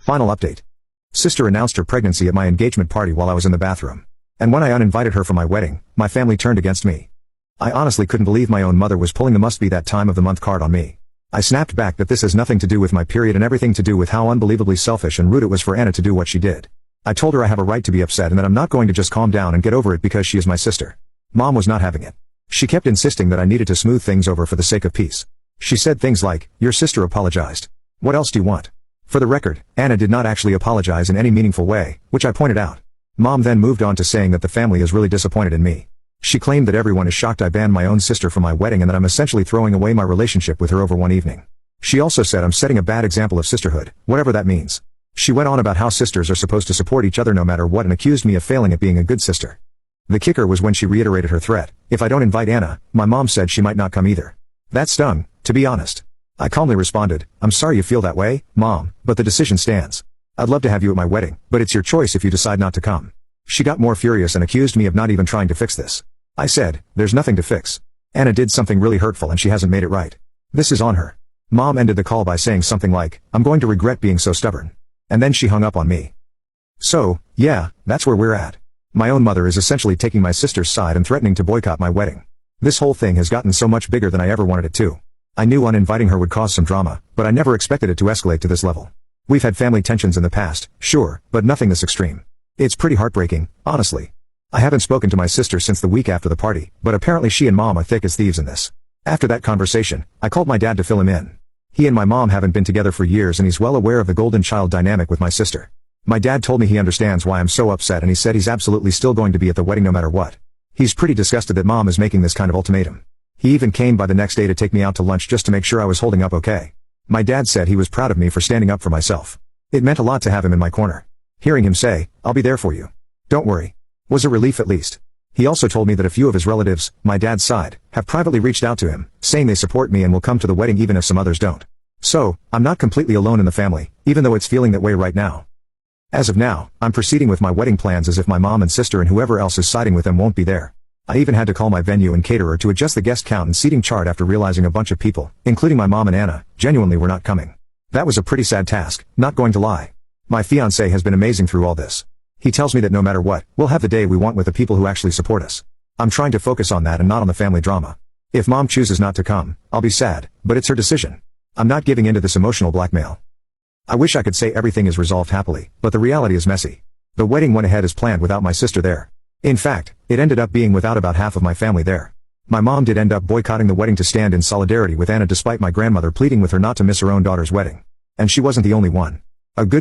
Final update. Sister announced her pregnancy at my engagement party while I was in the bathroom. And when I uninvited her for my wedding, my family turned against me. I honestly couldn't believe my own mother was pulling the must be that time of the month card on me. I snapped back that this has nothing to do with my period and everything to do with how unbelievably selfish and rude it was for Anna to do what she did. I told her I have a right to be upset and that I'm not going to just calm down and get over it because she is my sister. Mom was not having it. She kept insisting that I needed to smooth things over for the sake of peace. She said things like, "Your sister apologized. What else do you want?" For the record, Anna did not actually apologize in any meaningful way, which I pointed out. Mom then moved on to saying that the family is really disappointed in me. She claimed that everyone is shocked I banned my own sister from my wedding and that I'm essentially throwing away my relationship with her over one evening. She also said I'm setting a bad example of sisterhood, whatever that means. She went on about how sisters are supposed to support each other no matter what and accused me of failing at being a good sister. The kicker was when she reiterated her threat: if I don't invite Anna, my mom said she might not come either. That stung, to be honest. I calmly responded, "I'm sorry you feel that way, Mom, but the decision stands. I'd love to have you at my wedding, but it's your choice if you decide not to come." She got more furious and accused me of not even trying to fix this. I said, "There's nothing to fix. Anna did something really hurtful and she hasn't made it right. This is on her." Mom ended the call by saying something like, "I'm going to regret being so stubborn." And then she hung up on me. So, yeah, that's where we're at. My own mother is essentially taking my sister's side and threatening to boycott my wedding. This whole thing has gotten so much bigger than I ever wanted it to. I knew uninviting her would cause some drama, but I never expected it to escalate to this level. We've had family tensions in the past, sure, but nothing this extreme. It's pretty heartbreaking, honestly. I haven't spoken to my sister since the week after the party, but apparently she and Mom are thick as thieves in this. After that conversation, I called my dad to fill him in. He and my mom haven't been together for years and he's well aware of the golden child dynamic with my sister. My dad told me he understands why I'm so upset and he said he's absolutely still going to be at the wedding no matter what. He's pretty disgusted that Mom is making this kind of ultimatum. He even came by the next day to take me out to lunch just to make sure I was holding up okay. My dad said he was proud of me for standing up for myself. It meant a lot to have him in my corner. Hearing him say, "I'll be there for you. Don't worry," was a relief at least. He also told me that a few of his relatives, my dad's side, have privately reached out to him, saying they support me and will come to the wedding even if some others don't. So, I'm not completely alone in the family, even though it's feeling that way right now. As of now, I'm proceeding with my wedding plans as if my mom and sister and whoever else is siding with them won't be there. I even had to call my venue and caterer to adjust the guest count and seating chart after realizing a bunch of people, including my mom and Anna, genuinely were not coming. That was a pretty sad task, not going to lie. My fiancé has been amazing through all this. He tells me that no matter what, we'll have the day we want with the people who actually support us. I'm trying to focus on that and not on the family drama. If Mom chooses not to come, I'll be sad, but it's her decision. I'm not giving in to this emotional blackmail. I wish I could say everything is resolved happily, but the reality is messy. The wedding went ahead as planned without my sister there. In fact, it ended up being without about half of my family there. My mom did end up boycotting the wedding to stand in solidarity with Anna despite my grandmother pleading with her not to miss her own daughter's wedding. And she wasn't the only one. A good